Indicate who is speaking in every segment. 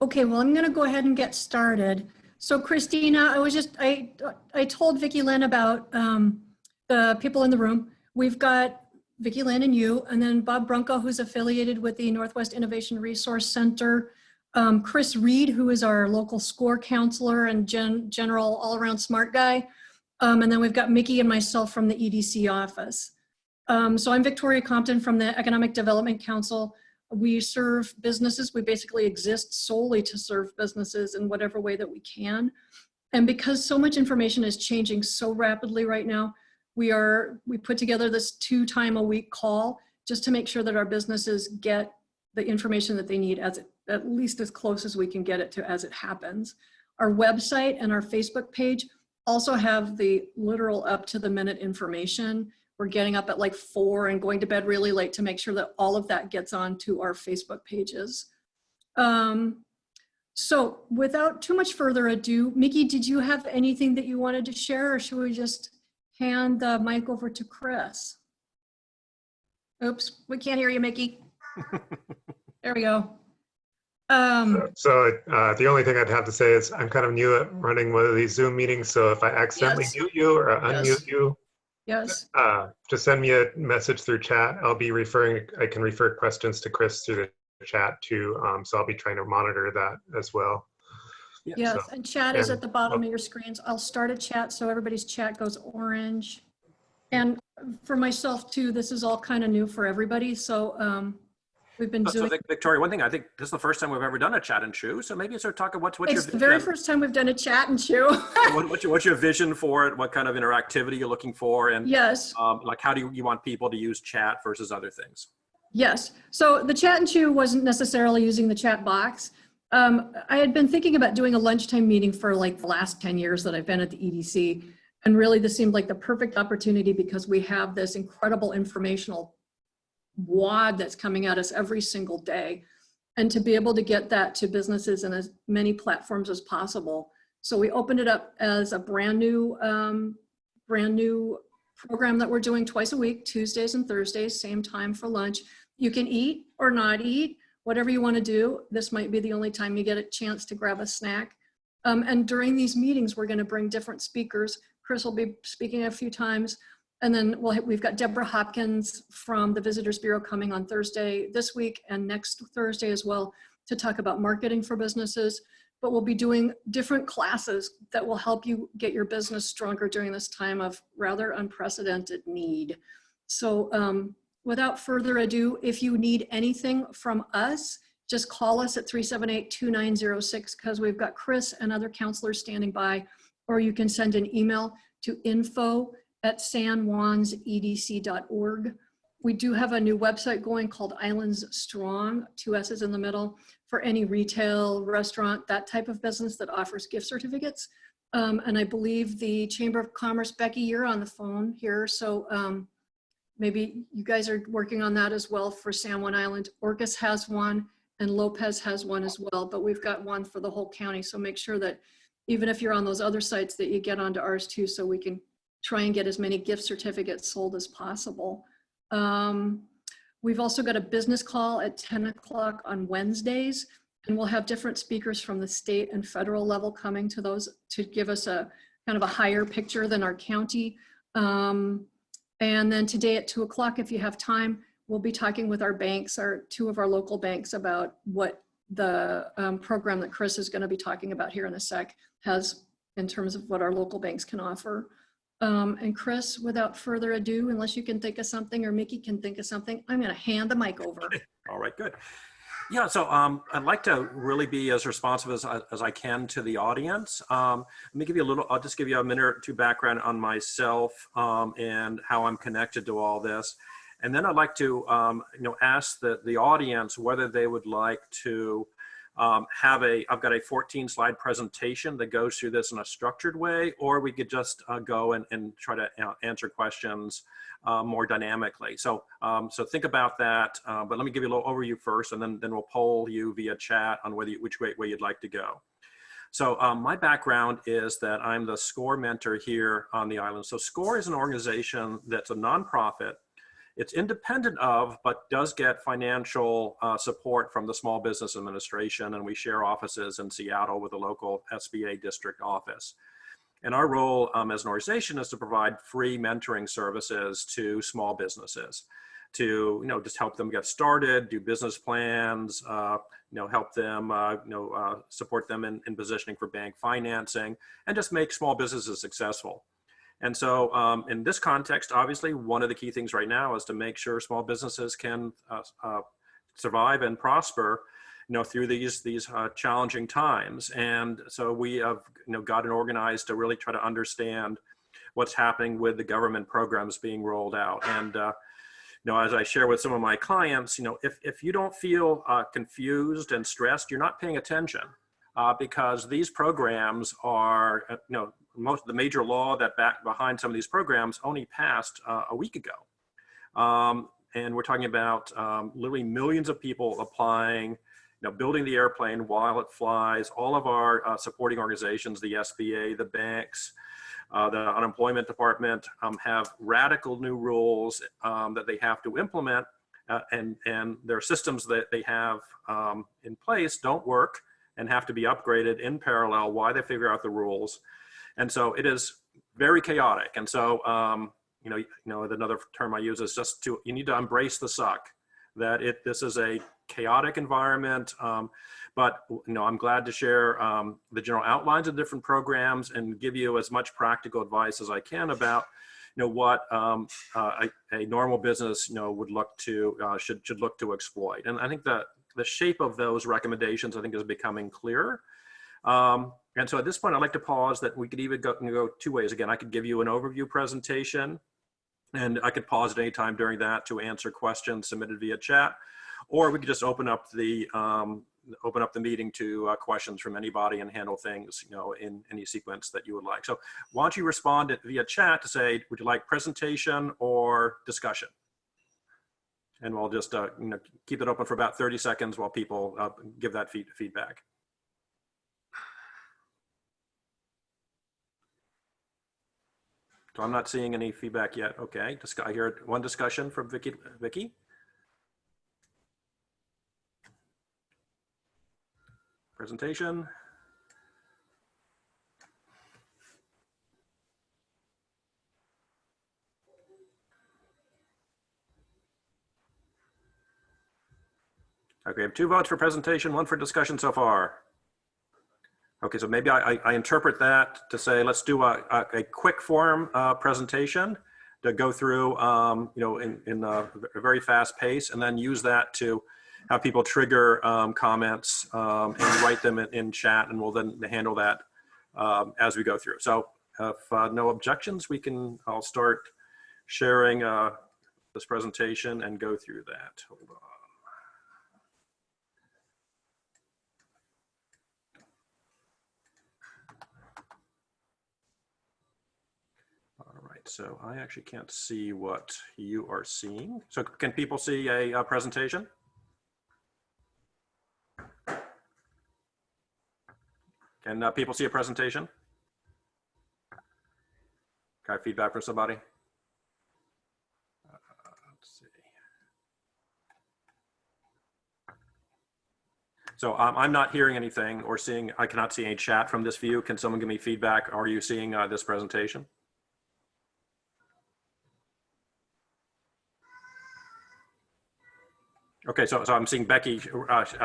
Speaker 1: Okay, well, I'm going to go ahead and get started. So Christina, I told Vicki Lynn about the people in the room. We've got Vicki Lynn and you, and then Bob Brunko, who's affiliated with the Northwest Innovation Resource Center. Chris Reed, who is our local SCORE counselor and general all-around smart guy. And then we've got Mickey and myself from the EDC office. So I'm Victoria Compton from the Economic Development Council. We serve businesses. We basically exist solely to serve businesses in whatever way that we can. And because so much information is changing so rapidly right now, we put together this 2-time-a-week call just to make sure that our businesses get the information that they need at least as close as we can get it to as it happens. Our website and our Facebook page also have the literal up-to-the-minute information. We're getting up at like 4 and going to bed really late to make sure that all of that gets onto our Facebook pages. So without too much further ado, Mickey, did you have anything that you wanted to share, or should we just hand the mic over to Chris? Oops, we can't hear you, Mickey. There we go.
Speaker 2: The only thing I'd have to say is I'm kind of new at running one of these Zoom meetings, so if I accidentally mute you or unmute you,
Speaker 1: yes,
Speaker 2: just send me a message through chat. I can refer questions to Chris through the chat too, so I'll be trying to monitor that as well.
Speaker 1: Yes, so, and chat is at the bottom of your screens. I'll start a chat so everybody's chat goes orange. And for myself too, this is all kind of new for everybody, so we've been doing.
Speaker 3: So Victoria, one thing, I think this is the first time we've ever done a chat and chew. So maybe sort of talk about what's your vision.
Speaker 1: It's the very first time we've done a chat and chew.
Speaker 3: what's your vision for it? What kind of interactivity you're looking for? And
Speaker 1: yes,
Speaker 3: like how do you want people to use chat versus other things?
Speaker 1: Yes. So the chat and chew wasn't necessarily using the chat box. I had been thinking about doing a lunchtime meeting for like the last 10 years that I've been at the EDC. And really this seemed like the perfect opportunity because we have this incredible informational wad that's coming at us every single day, and to be able to get that to businesses in as many platforms as possible. So we opened it up as a brand new program that we're doing twice a week, Tuesdays and Thursdays, same time for lunch. You can eat or not eat, whatever you want to do. This might be the only time you get a chance to grab a snack. And during these meetings, we're going to bring different speakers. Chris will be speaking a few times. And then we've got Deborah Hopkins from the Visitors Bureau coming on Thursday this week and next Thursday as well to talk about marketing for businesses. But we'll be doing different classes that will help you get your business stronger during this time of rather unprecedented need. So without further ado, if you need anything from us, just call us at 378-2906 because we've got Chris and other counselors standing by, or you can send an email to info@sanjuansedc.org. We do have a new website going called Islands Strong, 2 S's in the middle, for any retail, restaurant, that type of business that offers gift certificates. And I believe the Chamber of Commerce, Becky, you're on the phone here. So maybe you guys are working on that as well for San Juan Island. Orcas has one and Lopez has one as well, but we've got one for the whole county. So make sure that even if you're on those other sites that you get onto ours too, so we can try and get as many gift certificates sold as possible. We've also got a business call at 10 o'clock on Wednesdays, and we'll have different speakers from the state and federal level coming to those to give us a kind of a higher picture than our county. And then today at 2 o'clock, if you have time, we'll be talking with our banks, two of our local banks, about what the program that Chris is going to be talking about here in a sec has in terms of what our local banks can offer. And Chris, without further ado, unless you can think of something or Mickey can think of something, I'm going to hand the mic over.
Speaker 3: All right, good. Yeah, so I'd like to really be as responsive as I can to the audience. Let me give you I'll just give you a minute or two background on myself and how I'm connected to all this. And then I'd like to ask the audience whether they would like to I've got a 14-slide presentation that goes through this in a structured way, or we could just go and try to answer questions more dynamically. So think about that, but let me give you a little overview first, and then we'll poll you via chat on which way you'd like to go. So my background is that I'm the SCORE mentor here on the island. So SCORE is an organization that's a nonprofit. it's independent of, but does get financial support from the Small Business Administration, and we share offices in Seattle with the local SBA district office. And our role as an organization is to provide free mentoring services to small businesses, to just help them get started, do business plans, help them, support them in positioning for bank financing, and just make small businesses successful. And so in this context, obviously, one of the key things right now is to make sure small businesses can survive and prosper, through these challenging times. And so we have, gotten organized to really try to understand what's happening with the government programs being rolled out. And as I share with some of my clients, if you don't feel confused and stressed, you're not paying attention, because these programs are, most of the major law that behind some of these programs only passed a week ago. And we're talking about literally millions of people applying, building the airplane while it flies. All of our supporting organizations, the SBA, the banks, the unemployment department, have radical new rules that they have to implement, and their systems that they have in place don't work and have to be upgraded in parallel while they figure out the rules. And so it is very chaotic. And so, another term I use is just you need to embrace the suck, that this is a chaotic environment. But I'm glad to share the general outlines of different programs and give you as much practical advice as I can about what a normal business would look to should look to exploit. And I think that the shape of those recommendations, I think, is becoming clearer. And so at this point, I'd like to pause. That we could even go two ways. Again, I could give you an overview presentation, and I could pause at any time during that to answer questions submitted via chat, or we could just open up the meeting to questions from anybody and handle things, in any sequence that you would like. So why don't you respond via chat to say, would you like presentation or discussion? And we'll just keep it open for about 30 seconds while people give that feedback. So I'm not seeing any feedback yet. Okay, I hear one discussion from Vicky. Presentation. Okay, I have 2 votes for presentation, 1 for discussion so far. Okay, so maybe I interpret that to say, let's do a quick form presentation to go through, in a very fast pace, and then use that to have people trigger comments and write them in chat, and we'll then handle that as we go through. So if no objections, I'll start sharing this presentation and go through that. Hold on. So I actually can't see what you are seeing. So can people see a presentation? Can people see a presentation? Got feedback from somebody? Let's see. So I'm not hearing anything or seeing, I cannot see any chat from this view. Can someone give me feedback? Are you seeing this presentation? Okay, so I'm seeing Becky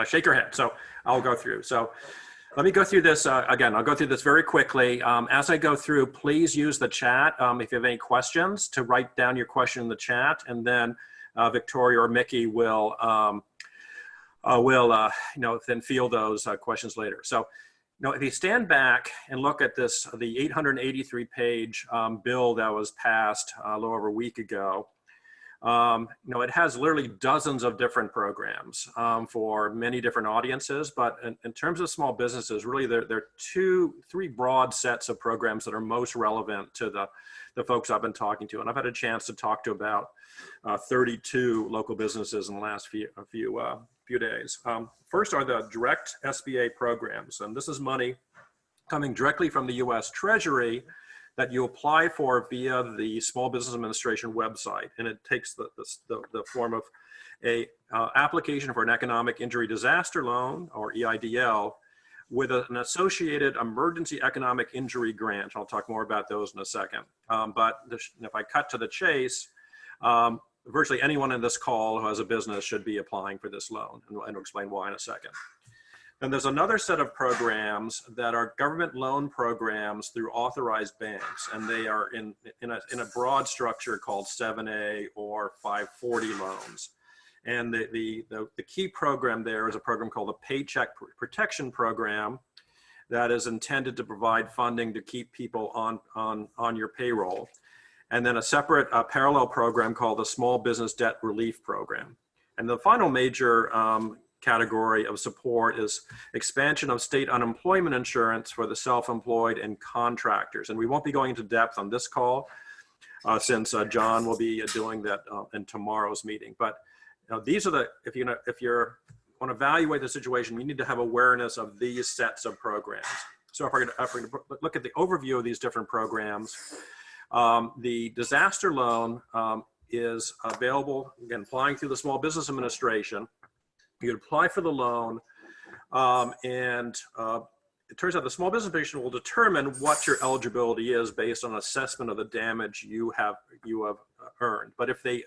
Speaker 3: shake her head. So I'll go through. So let me go through this again. I'll go through this very quickly. As I go through, please use the chat if you have any questions to write down your question in the chat, and then Victoria or Mickey will then field those questions later. So if you stand back and look at this, the 883-page bill that was passed a little over a week ago. It has literally dozens of different programs for many different audiences, but in terms of small businesses, really there are 3 broad sets of programs that are most relevant to the folks I've been talking to. And I've had a chance to talk to about 32 local businesses in the last few days. First are the direct SBA programs. And this is money coming directly from the US Treasury that you apply for via the Small Business Administration website. And it takes the form of a application for an economic injury disaster loan, or EIDL, with an associated emergency economic injury grant. I'll talk more about those in a second. But if I cut to the chase, virtually anyone in this call who has a business should be applying for this loan, and I'll explain why in a second. And there's another set of programs that are government loan programs through authorized banks, and they are in a broad structure called 7A or 540 loans. And the key program there is a program called the Paycheck Protection Program that is intended to provide funding to keep people on your payroll. And then a separate parallel program called the Small Business Debt Relief Program. And the final major category of support is expansion of state unemployment insurance for the self-employed and contractors. And we won't be going into depth on this call since John will be doing that in tomorrow's meeting. But these are if you want to evaluate the situation, you need to have awareness of these sets of programs. So if we're going to look at the overview of these different programs, the disaster loan is available, again, applying through the Small Business Administration. You apply for the loan, and it turns out the Small Business Administration will determine what your eligibility is based on assessment of the damage you have earned. But if they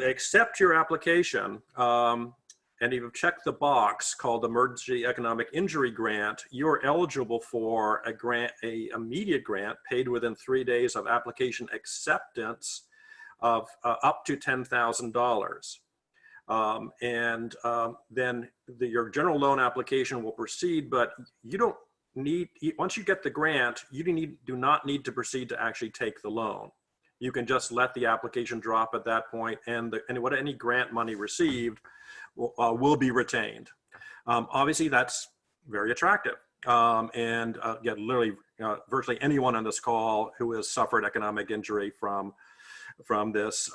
Speaker 3: accept your application, and you've checked the box called Emergency Economic Injury Grant, you're eligible for a grant, an immediate grant paid within 3 days of application acceptance of up to $10,000. Then your general loan application will proceed, but you don't need, once you get the grant, you do not need to proceed to actually take the loan. You can just let the application drop at that point, and any grant money received will be retained. Obviously, that's very attractive. Yeah, literally, virtually anyone on this call who has suffered economic injury from this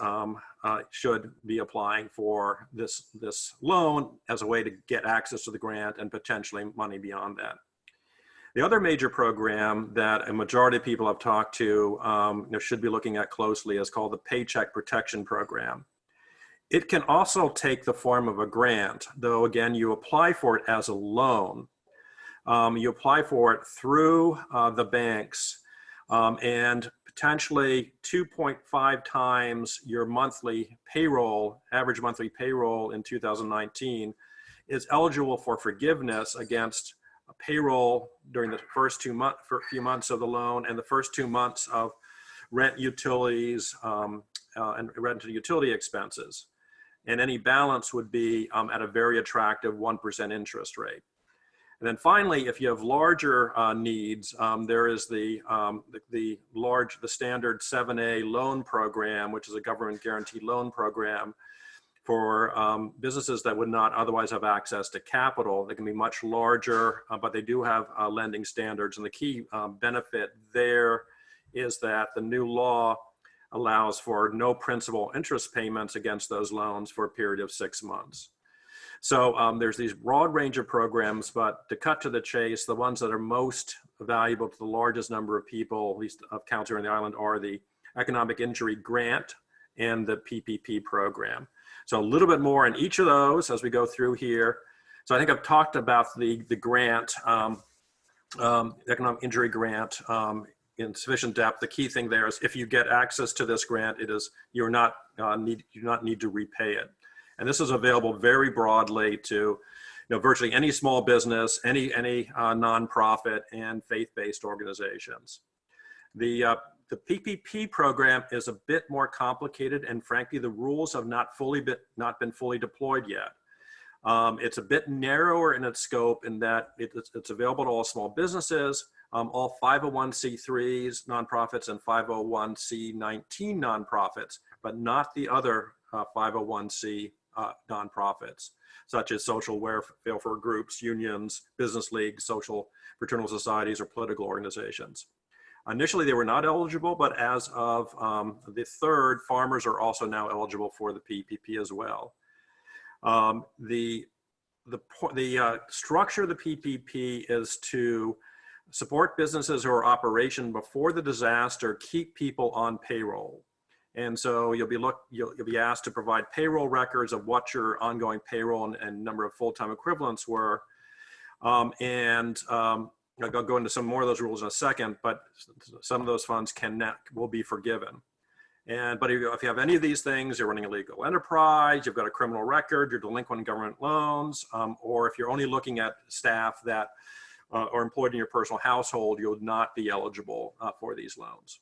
Speaker 3: should be applying for this loan as a way to get access to the grant and potentially money beyond that. The other major program that a majority of people I've talked to should be looking at closely is called the Paycheck Protection Program. It can also take the form of a grant, though again, you apply for it as a loan. You apply for it through the banks, and potentially 2.5 times your monthly payroll, average monthly payroll in 2019 is eligible for forgiveness against payroll during the first few months of the loan and the first 2 months of rent, utilities, and rent and utility expenses. And any balance would be at a very attractive 1% interest rate. And then finally, if you have larger needs, there is the standard 7A loan program, which is a government guaranteed loan program for businesses that would not otherwise have access to capital. They can be much larger, but they do have lending standards. And the key benefit there is that the new law allows for no principal interest payments against those loans for a period of 6 months. So there's these broad range of programs, but to cut to the chase, the ones that are most valuable to the largest number of people, at least of counts here in the island, are the Economic Injury Grant and the PPP program. So a little bit more in each of those as we go through here. So I think I've talked about the grant, Economic Injury Grant, in sufficient depth. The key thing there is if you get access to this grant, you do not need to repay it. And this is available very broadly to virtually any small business, any nonprofit, and faith-based organizations. The PPP program is a bit more complicated, and frankly, the rules have not been fully deployed yet. It's a bit narrower in its scope in that it's available to all small businesses, all 501c3s, nonprofits, and 501c19 nonprofits, but not the other 501c nonprofits, such as social welfare groups, unions, business leagues, social fraternal societies, or political organizations. Initially, they were not eligible, but as of the 3rd, farmers are also now eligible for the PPP as well. The structure of the PPP is to support businesses who are operation before the disaster, keep people on payroll. And so you'll be asked to provide payroll records of what your ongoing payroll and number of full-time equivalents were. I'll go into some more of those rules in a second, but some of those funds will be forgiven. But if you have any of these things, you're running a legal enterprise, you've got a criminal record, you're delinquent in government loans, or if you're only looking at staff that are employed in your personal household, you'll not be eligible for these loans.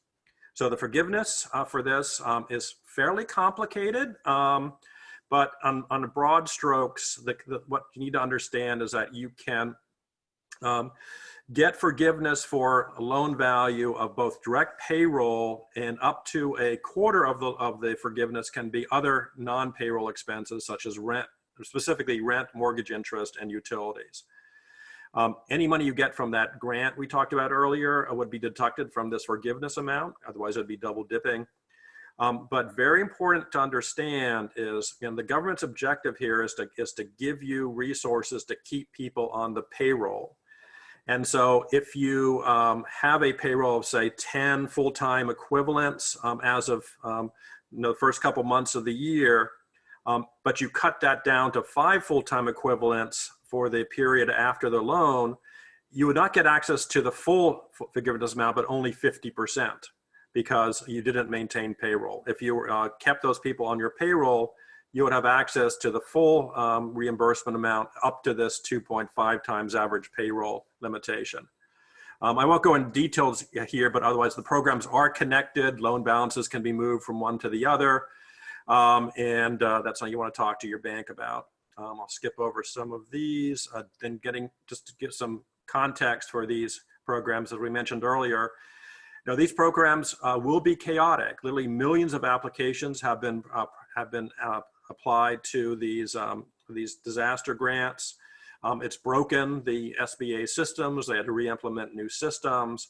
Speaker 3: So the forgiveness for this is fairly complicated, but on the broad strokes, what you need to understand is that you can get forgiveness for a loan value of both direct payroll, and up to a quarter of the forgiveness can be other non-payroll expenses such as rent, specifically rent, mortgage interest, and utilities. Any money you get from that grant we talked about earlier would be deducted from this forgiveness amount, otherwise it'd be double dipping. But very important to understand is, the government's objective here is to give you resources to keep people on the payroll. And so if you have a payroll of, say, 10 full-time equivalents as of the first couple months of the year, but you cut that down to 5 full-time equivalents for the period after the loan, you would not get access to the full forgiveness amount, but only 50%, because you didn't maintain payroll. If you kept those people on your payroll, you would have access to the full reimbursement amount up to this 2.5 times average payroll limitation. I won't go into details here, but otherwise the programs are connected. Loan balances can be moved from one to the other. That's something you want to talk to your bank about. I'll skip over some of these, then just to give some context for these programs, as we mentioned earlier. Now, these programs will be chaotic. Literally millions of applications have been applied to these disaster grants. It's broken the SBA systems. They had to re-implement new systems.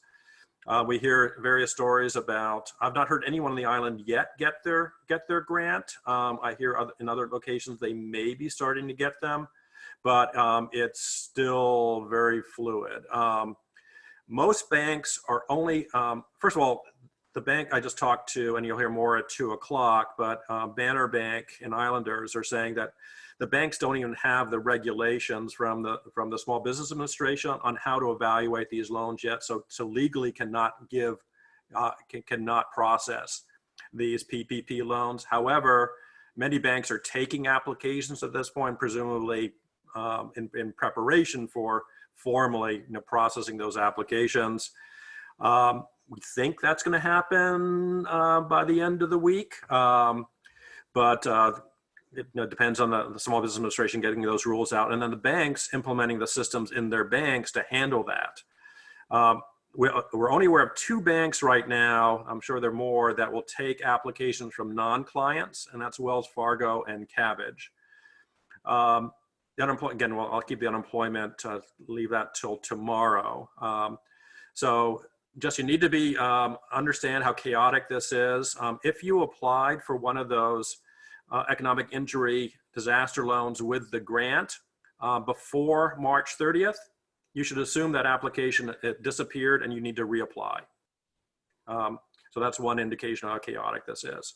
Speaker 3: We hear various stories about, I've not heard anyone on the island yet get their grant. I hear in other locations they may be starting to get them, but it's still very fluid. Most banks are only, first of all, the bank I just talked to, and you'll hear more at 2 o'clock, but Banner Bank and Islanders are saying that the banks don't even have the regulations from the Small Business Administration on how to evaluate these loans yet, so legally cannot process these PPP loans. However, many banks are taking applications at this point, presumably in preparation for formally processing those applications. We think that's going to happen by the end of the week, but it depends on the Small Business Administration getting those rules out, and then the banks implementing the systems in their banks to handle that. We're only aware of 2 banks right now, I'm sure there are more, that will take applications from non-clients, and that's Wells Fargo and Cabbage. The unemployment, again, well, I'll keep the unemployment, leave that till tomorrow. So just you need to be understand how chaotic this is. If you applied for one of those economic injury disaster loans with the grant before March 30th, you should assume that application disappeared and you need to reapply. So that's one indication of how chaotic this is.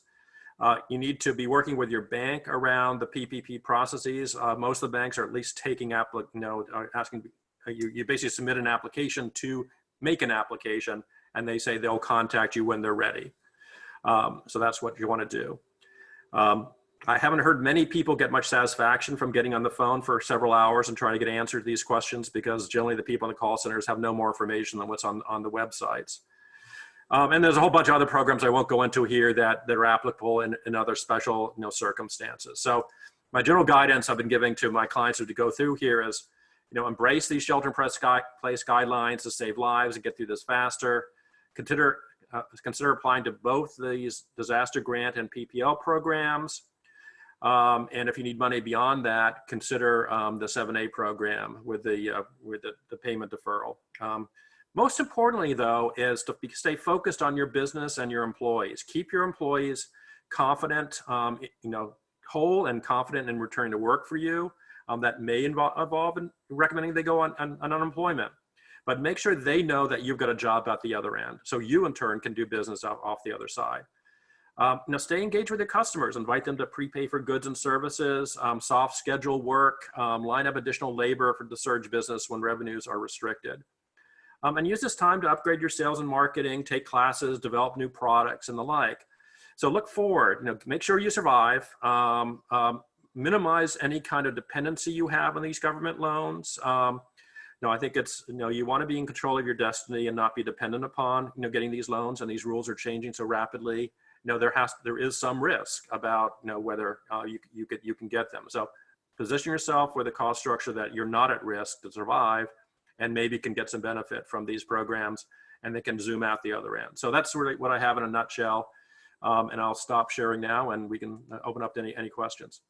Speaker 3: You need to be working with your bank around the PPP processes. Most of the banks are at least taking asking you basically submit an application to make an application, and they say they'll contact you when they're ready. So that's what you want to do. I haven't heard many people get much satisfaction from getting on the phone for several hours and trying to get answers to these questions, because generally the people in the call centers have no more information than what's on the websites. And there's a whole bunch of other programs I won't go into here that are applicable in other special circumstances. So my general guidance I've been giving to my clients to go through here is, embrace these shelter-in-place guidelines to save lives and get through this faster. Consider applying to both these disaster grant and PPL programs. And if you need money beyond that, consider the 7A program with the payment deferral. Most importantly, though, is to stay focused on your business and your employees. Keep your employees confident, whole and confident in returning to work for you. That may involve in recommending they go on unemployment. but make sure they know that you've got a job at the other end. So you in turn can do business off the other side. Now stay engaged with your customers, invite them to prepay for goods and services, soft schedule work, line up additional labor for the surge business when revenues are restricted. And use this time to upgrade your sales and marketing, take classes, develop new products and the like. So look forward, make sure you survive, minimize any kind of dependency you have on these government loans. I think it's, you want to be in control of your destiny and not be dependent upon, getting these loans, and these rules are changing so rapidly. There is some risk about, whether you can get them. So position yourself with a cost structure that you're not at risk to survive, and maybe can get some benefit from these programs, and they can zoom out the other end. So that's really what I have in a nutshell. And I'll stop sharing now, and we can open up to any questions.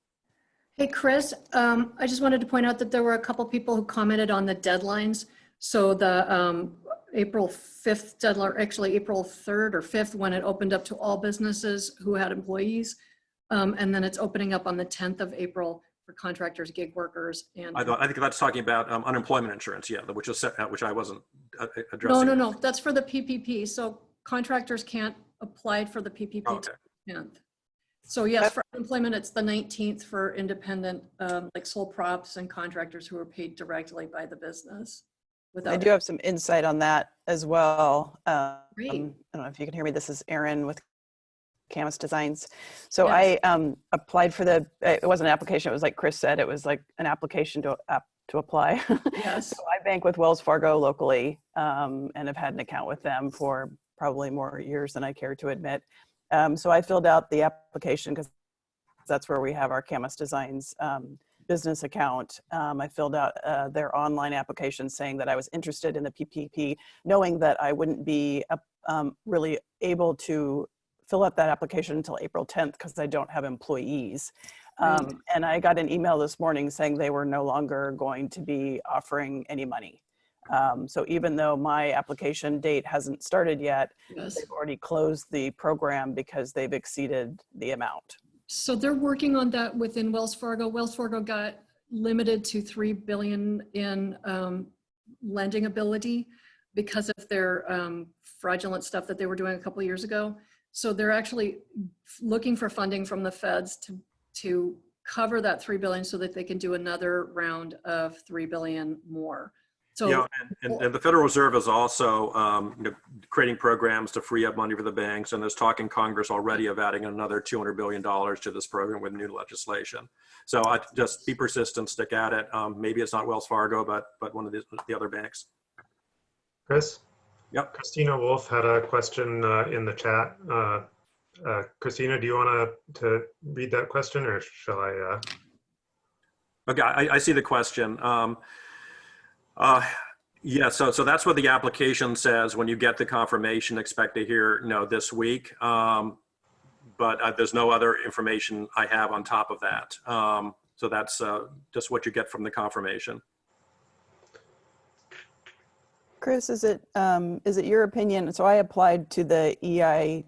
Speaker 1: Hey, Chris, I just wanted to point out that there were a couple people who commented on the deadlines. So the April 5th deadline, actually April 3rd or 5th, when it opened up to all businesses who had employees. And then it's opening up on the 10th of April for contractors, gig workers. And
Speaker 3: I think that's talking about unemployment insurance, yeah, which I wasn't addressing.
Speaker 1: No, that's for the PPP. So contractors can't apply for the PPP
Speaker 3: Okay.
Speaker 1: till 10th. So yes, for unemployment, it's the 19th for independent, like sole props and contractors who are paid directly by the business.
Speaker 4: I do have some insight on that as well.
Speaker 1: Great.
Speaker 4: I don't know if you can hear me. This is Erin with Camus Designs. So
Speaker 1: Yes.
Speaker 4: I applied for it wasn't an application. It was like Chris said, it was like an application to apply.
Speaker 1: Yes.
Speaker 4: So I bank with Wells Fargo locally, and have had an account with them for probably more years than I care to admit. So I filled out the application because that's where we have our Camus Designs business account. I filled out their online application saying that I was interested in the PPP, knowing that I wouldn't be really able to fill out that application until April 10th because I don't have employees. And I got an email this morning saying they were no longer going to be offering any money. So even though my application date hasn't started yet,
Speaker 1: Yes.
Speaker 4: they've already closed the program because they've exceeded the amount.
Speaker 1: So they're working on that within Wells Fargo. Wells Fargo got limited to $3 billion in lending ability because of their fraudulent stuff that they were doing a couple of years ago. So they're actually looking for funding from the feds to cover that $3 billion so that they can do another round of $3 billion more. So,
Speaker 3: yeah, and the Federal Reserve is also creating programs to free up money for the banks, and there's talk in Congress already of adding another $200 billion to this program with new legislation. So I just be persistent, stick at it. Maybe it's not Wells Fargo, but one of the other banks.
Speaker 2: Chris?
Speaker 3: Yep.
Speaker 2: Christina Wolf had a question in the chat. Christina, do you want to read that question, or shall I?
Speaker 3: Okay, I see the question. Yeah, so that's what the application says. When you get the confirmation, expect to hear this week. But there's no other information I have on top of that. So that's just what you get from the confirmation.
Speaker 4: Chris, is it your opinion? So I applied to the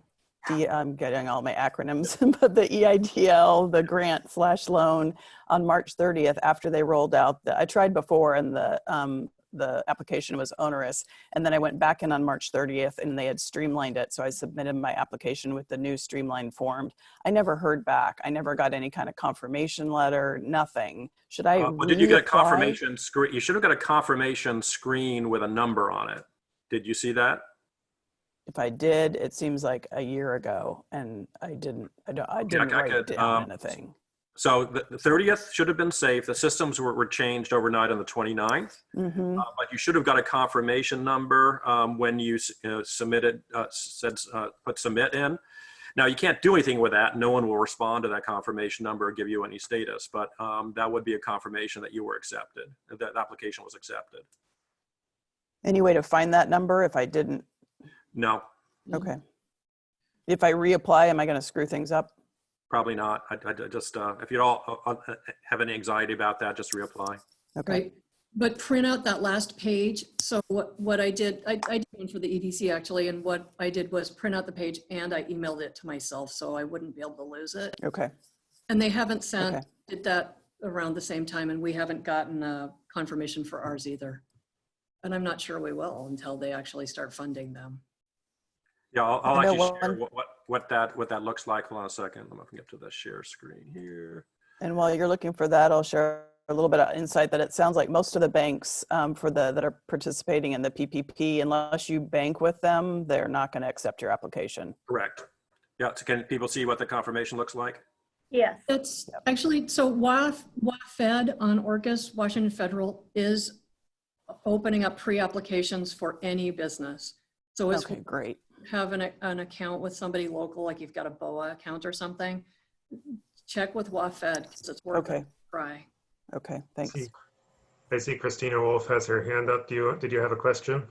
Speaker 4: I'm getting all my acronyms, but the EIDL, the grant/loan on March 30th after they rolled out I tried before and the application was onerous. And then I went back in on March 30th and they had streamlined it. So I submitted my application with the new streamlined form. I never heard back. I never got any kind of confirmation letter, nothing. Should I
Speaker 3: Well, did you get a
Speaker 4: reapply?
Speaker 3: confirmation screen? You should have got a confirmation screen with a number on it. Did you see that?
Speaker 4: If I did, it seems like a year ago, and I didn't write down anything.
Speaker 3: So the 30th should have been safe. The systems were changed overnight on the 29th, but you should have got a confirmation number when you submitted, put submit in. Now you can't do anything with that. No one will respond to that confirmation number or give you any status, but that would be a confirmation that you were accepted, that the application was accepted.
Speaker 4: Any way to find that number if I didn't?
Speaker 3: No.
Speaker 4: Okay. If I reapply, am I going to screw things up?
Speaker 3: Probably not. I just, if you all have any anxiety about that, just reapply.
Speaker 4: Okay.
Speaker 1: Right. But print out that last page. So what I did, I did one for the EDC actually, and what I did was print out the page and I emailed it to myself so I wouldn't be able to lose it.
Speaker 4: Okay.
Speaker 1: And they haven't did that around the same time, and we haven't gotten a confirmation for ours either. And I'm not sure we will until they actually start funding them.
Speaker 3: Yeah, I'll
Speaker 4: I know
Speaker 3: actually share
Speaker 4: one-
Speaker 3: what that looks like. Hold on a second. I'm going to get to the share screen here.
Speaker 4: And while you're looking for that, I'll share a little bit of insight that it sounds like most of the banks that are participating in the PPP, unless you bank with them, they're not going to accept your application.
Speaker 3: Correct. Yeah, so can people see what the confirmation looks like?
Speaker 5: Yes.
Speaker 1: It's actually, so WaFed on Orcas, Washington Federal, is opening up pre-applications for any business. So it's
Speaker 4: Okay, great.
Speaker 1: have an account with somebody local, like you've got a BOA account or something, check with WaFed because it's worth
Speaker 4: Okay.
Speaker 1: a try.
Speaker 4: Okay, thanks.
Speaker 2: I see Christina Wolf has her hand up. Did you have a question?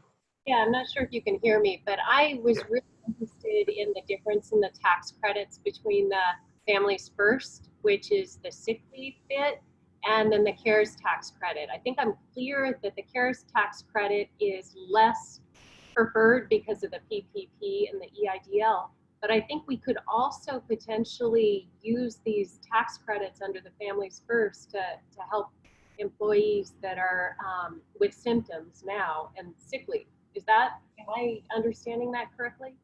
Speaker 5: Yeah, I'm not sure if you can hear me, but I was really interested in the difference in the tax credits between the Families First, which is the sick leave bit, and then the CARES tax credit. I think I'm clear that the CARES tax credit is less preferred because of the PPP and the EIDL, but I think we could also potentially use these tax credits under the Families First to help employees that are with symptoms now and sick leave. Am I understanding that correctly?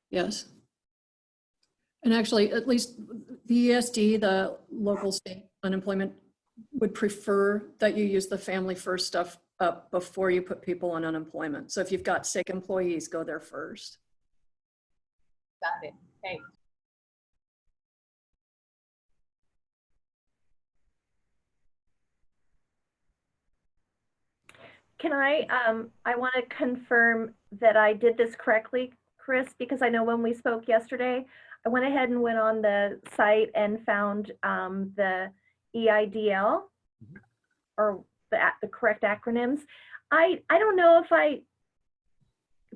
Speaker 1: Yes. And actually, at least the ESD, the local state unemployment, would prefer that you use the Family First stuff up before you put people on unemployment. So if you've got sick employees, go there first.
Speaker 5: Got it. Thanks.
Speaker 6: Can I want to confirm that I did this correctly, Chris, because I know when we spoke yesterday, I went ahead and went on the site and found the EIDL or the correct acronyms. I don't know if I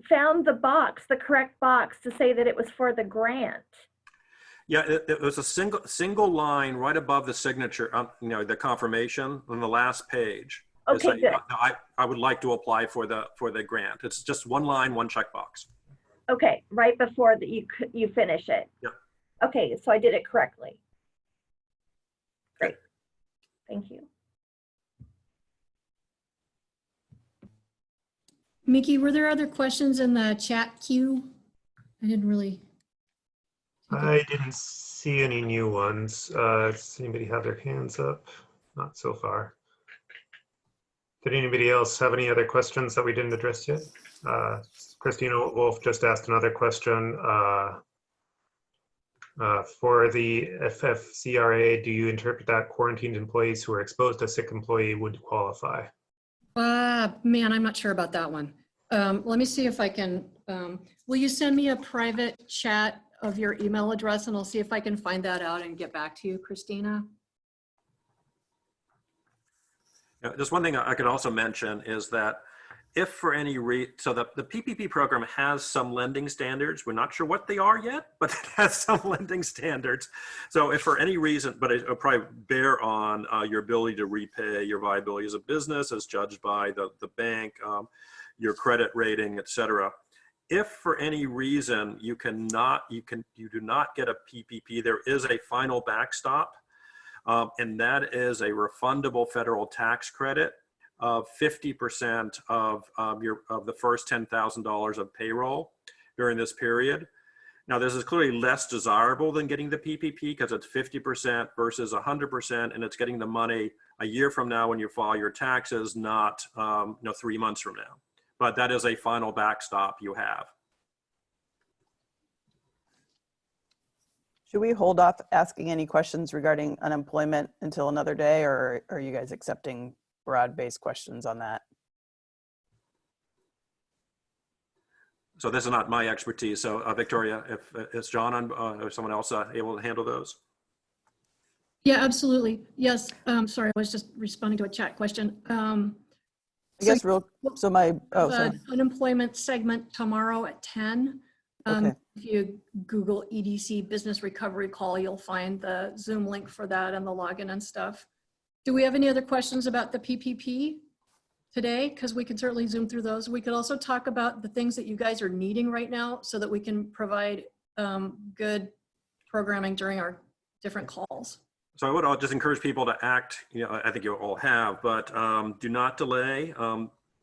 Speaker 6: found the correct box to say that it was for the grant.
Speaker 3: Yeah, it was a single line right above the signature, the confirmation on the last page.
Speaker 6: Okay, good.
Speaker 3: I would like to apply for the grant. It's just one line, one checkbox.
Speaker 6: Okay, right before that you finish it.
Speaker 3: Yeah.
Speaker 6: Okay, so I did it correctly. Great. Thank you.
Speaker 1: Mickey, were there other questions in the chat queue? I didn't
Speaker 2: see any new ones. Does anybody have their hands up? Not so far. Did anybody else have any other questions that we didn't address yet? Christina Wolf just asked another question. For the FFCRA, do you interpret that quarantined employees who are exposed to a sick employee would qualify?
Speaker 1: Man, I'm not sure about that one. Let me see if I can, will you send me a private chat of your email address and I'll see if I can find that out and get back to you, Christina?
Speaker 3: Yeah, just one thing I could also mention is that if for any so the PPP program has some lending standards. We're not sure what they are yet, but it has some lending standards. So if for any reason, but it'll probably bear on your ability to repay, your viability as a business as judged by the bank, your credit rating, et cetera. If for any reason you do not get a PPP, there is a final backstop, and that is a refundable federal tax credit of 50% of the first $10,000 of payroll during this period. Now, this is clearly less desirable than getting the PPP because it's 50% versus 100%, and it's getting the money a year from now when you file your taxes, not 3 months from now. But that is a final backstop you have.
Speaker 4: Should we hold off asking any questions regarding unemployment until another day, or are you guys accepting broad-based questions on that?
Speaker 3: So this is not my expertise. So Victoria, if it's John or someone else able to handle those?
Speaker 1: Yeah, absolutely. Yes. Sorry, I was just responding to a chat question.
Speaker 4: I guess sorry.
Speaker 1: Unemployment segment tomorrow at 10.
Speaker 4: Okay.
Speaker 1: If you Google EDC Business Recovery Call, you'll find the Zoom link for that and the login and stuff. Do we have any other questions about the PPP today? Because we can certainly Zoom through those. We could also talk about the things that you guys are needing right now so that we can provide good programming during our different calls.
Speaker 3: So I would just encourage people to act, I think you all have, but do not delay.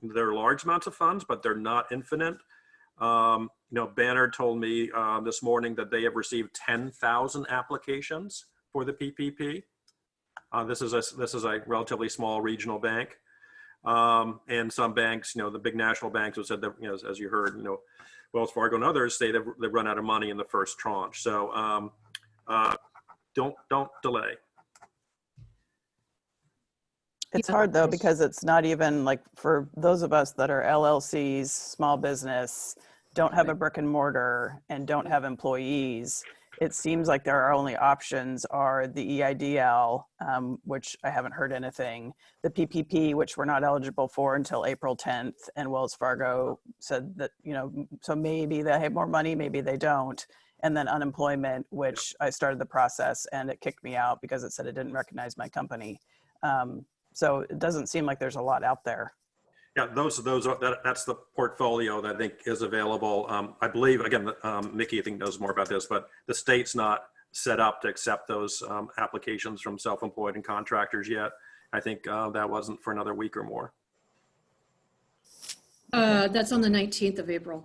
Speaker 3: they're large amounts of funds, but they're not infinite. Banner told me this morning that they have received 10,000 applications for the PPP. This is a relatively small regional bank. And some banks, the big national banks have said that, as you heard, Wells Fargo and others say they've run out of money in the first tranche. So don't delay.
Speaker 4: It's hard though, because it's not even like for those of us that are LLCs, small business, don't have a brick and mortar and don't have employees. It seems like our only options are the EIDL, which I haven't heard anything, the PPP, which we're not eligible for until April 10th. And Wells Fargo said that, so maybe they have more money, maybe they don't. And then unemployment, which I started the process and it kicked me out because it said it didn't recognize my company. So it doesn't seem like there's a lot out there.
Speaker 3: Yeah, that's the portfolio that I think is available. I believe, again, Mickey, I think knows more about this, but the state's not set up to accept those applications from self-employed and contractors yet. I think that wasn't for another week or more.
Speaker 1: That's on the 19th of April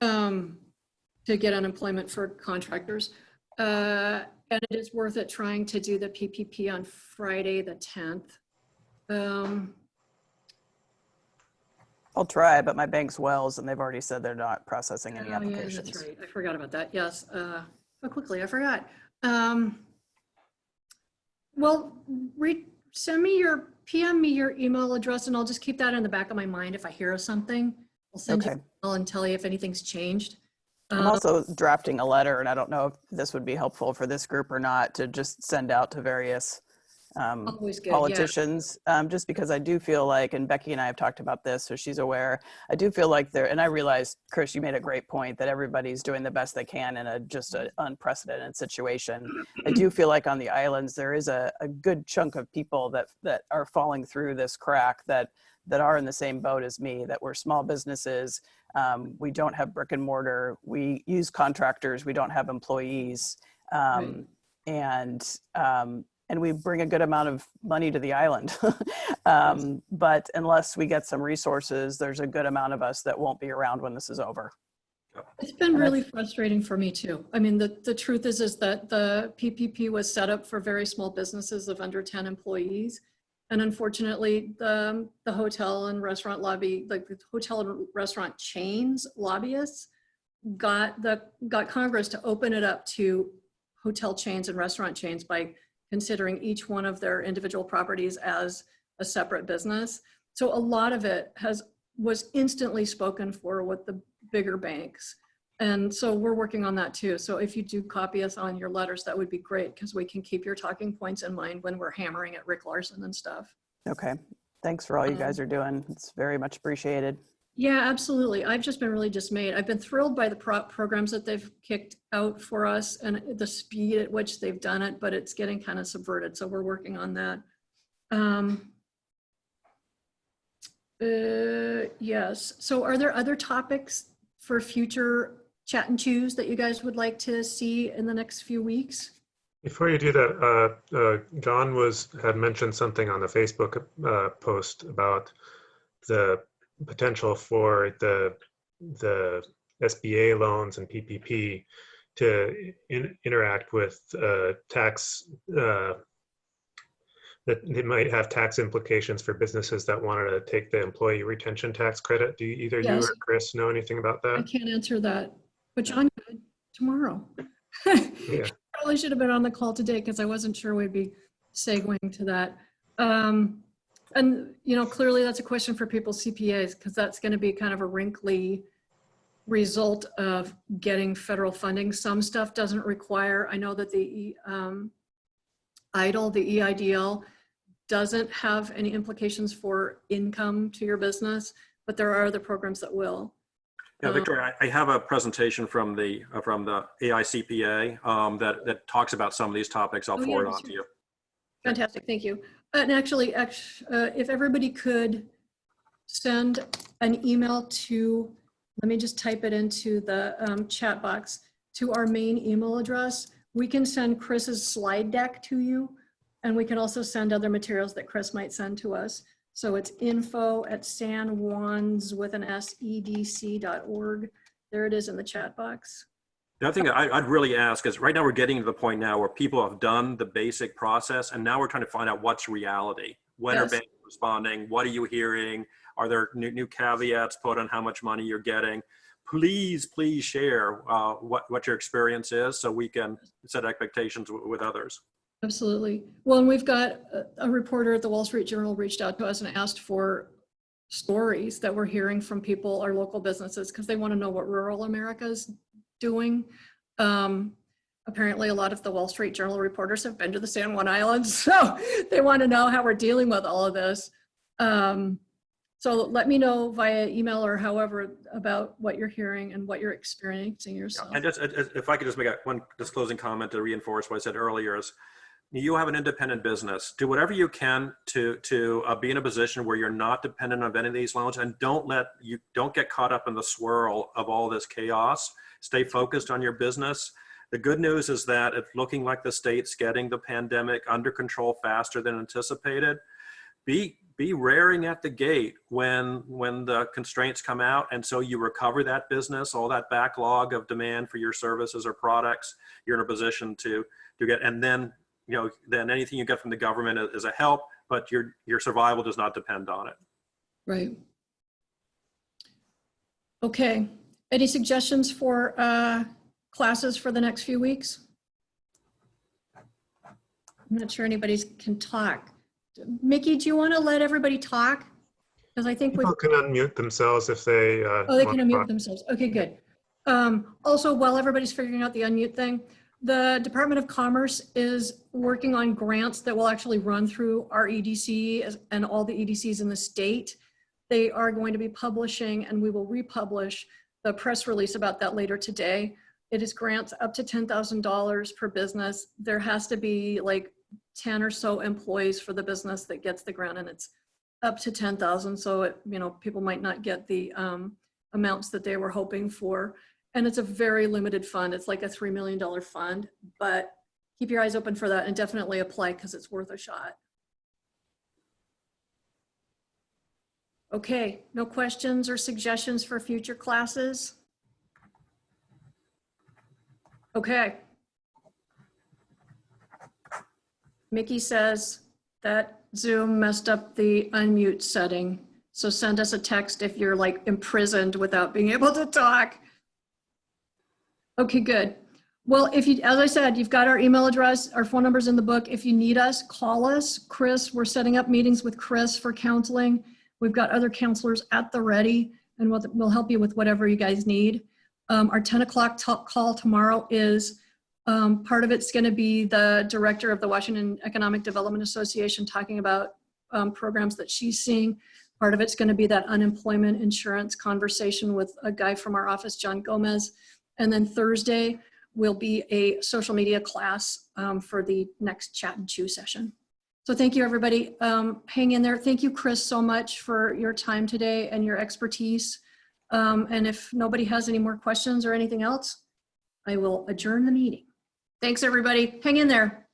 Speaker 1: to get unemployment for contractors. And it is worth it trying to do the PPP on Friday the 10th.
Speaker 4: I'll try, but my bank's Wells and they've already said they're not processing any applications.
Speaker 1: Yeah, that's right. I forgot about that. Yes. How quickly I forgot. Well, PM me your email address and I'll just keep that in the back of my mind. If I hear of something, I'll send you an email and tell you if anything's changed.
Speaker 4: I'm also drafting a letter, and I don't know if this would be helpful for this group or not, to just send out to various politicians, just because I do feel like, and Becky and I have talked about this, so she's aware, I do feel like and I realize, Chris, you made a great point that everybody's doing the best they can in just an unprecedented situation. I do feel like on the islands, there is a good chunk of people that are falling through this crack that are in the same boat as me, that we're small businesses. We don't have brick and mortar. We use contractors. We don't have employees. And we bring a good amount of money to the island. But unless we get some resources, there's a good amount of us that won't be around when this is over.
Speaker 1: It's been really frustrating for me too. I mean, the truth is that the PPP was set up for very small businesses of under 10 employees. And unfortunately, the hotel and restaurant the hotel and restaurant chains lobbyists got Congress to open it up to hotel chains and restaurant chains by considering each one of their individual properties as a separate business. So a lot of it was instantly spoken for with the bigger banks. And so we're working on that too. So if you do copy us on your letters, that would be great, because we can keep your talking points in mind when we're hammering at Rick Larson and stuff.
Speaker 4: Okay. Thanks for all you guys are doing. It's very much appreciated.
Speaker 1: Yeah, absolutely. I've just been really dismayed. I've been thrilled by the programs that they've kicked out for us and the speed at which they've done it, but it's getting kind of subverted. So we're working on that. Yes. So are there other topics for future chat and choose that you guys would like to see in the next few weeks?
Speaker 2: Before you do that, John had mentioned something on the Facebook post about the potential for the SBA loans and PPP to interact with tax, that they might have tax implications for businesses that wanted to take the employee retention tax credit. Do either you or Chris know anything about that?
Speaker 1: I can't answer that, but John could tomorrow.
Speaker 2: Yeah.
Speaker 1: Probably should have been on the call today because I wasn't sure we'd be segueing to that. And, clearly that's a question for people's CPAs, because that's going to be kind of a wrinkly result of getting federal funding. Some stuff doesn't require, I know that the EIDL doesn't have any implications for income to your business, but there are other programs that will.
Speaker 3: Yeah, Victoria, I have a presentation from the AICPA that talks about some of these topics. I'll forward on to you.
Speaker 1: Fantastic, thank you. And actually, if everybody could send an email to, let me just type it into the chat box, to our main email address, we can send Chris's slide deck to you, and we can also send other materials that Chris might send to us. So it's info@sanjuans.org. There it is in the chat box.
Speaker 3: The other thing I'd really ask is, right now we're getting to the point now where people have done the basic process, and now we're trying to find out what's reality. When are
Speaker 1: Yes.
Speaker 3: banks responding? What are you hearing? Are there new caveats put on how much money you're getting? Please share what your experience is so we can set expectations with others.
Speaker 1: Absolutely. Well, and we've got a reporter at the Wall Street Journal reached out to us and asked for stories that we're hearing from people, our local businesses, because they want to know what rural America is doing. Apparently a lot of the Wall Street Journal reporters have been to the San Juan Islands, so they want to know how we're dealing with all of this. So let me know via email or however about what you're hearing and what you're experiencing yourself.
Speaker 3: And just, if I could just make one closing comment to reinforce what I said earlier is, you have an independent business. Do whatever you can to be in a position where you're not dependent on any of these loans, and don't get caught up in the swirl of all this chaos. Stay focused on your business. The good news is that it's looking like the state's getting the pandemic under control faster than anticipated. Be raring at the gate when the constraints come out, and so you recover that business, all that backlog of demand for your services or products. You're in a position to get, and then then anything you get from the government is a help, but your survival does not depend on it.
Speaker 1: Right. Okay. Any suggestions for classes for the next few weeks? I'm not sure anybody can talk. Mickey, do you want to let everybody talk? Because I think
Speaker 2: People can unmute themselves if they
Speaker 1: oh, they
Speaker 2: want
Speaker 1: can
Speaker 2: to
Speaker 1: unmute
Speaker 2: talk.
Speaker 1: themselves. Okay, good. Also, while everybody's figuring out the unmute thing, the Department of Commerce is working on grants that will actually run through our EDC and all the EDCs in the state. They are going to be publishing, and we will republish the press release about that later today. It is grants up to $10,000 per business. There has to be like 10 or so employees for the business that gets the grant, and it's up to 10,000. So people might not get the amounts that they were hoping for. And it's a very limited fund. It's like a $3 million fund, but keep your eyes open for that and definitely apply because it's worth a shot. Okay, no questions or suggestions for future classes? Okay. Mickey says that Zoom messed up the unmute setting. So send us a text if you're like imprisoned without being able to talk. Okay, good. Well, as I said, you've got our email address, our phone number's in the book. If you need us, call us. Chris, we're setting up meetings with Chris for counseling. We've got other counselors at the ready, and we'll help you with whatever you guys need. Our 10 o'clock call tomorrow is, part of it's gonna be the director of the Washington Economic Development Association talking about programs that she's seeing. Part of it's gonna be that unemployment insurance conversation with a guy from our office, John Gomez. And then Thursday will be a social media class for the next chat and chew session. So thank you, everybody. Hang in there. Thank you, Chris, so much for your time today and your expertise. And if nobody has any more questions or anything else, I will adjourn the meeting. Thanks, everybody. Hang in there.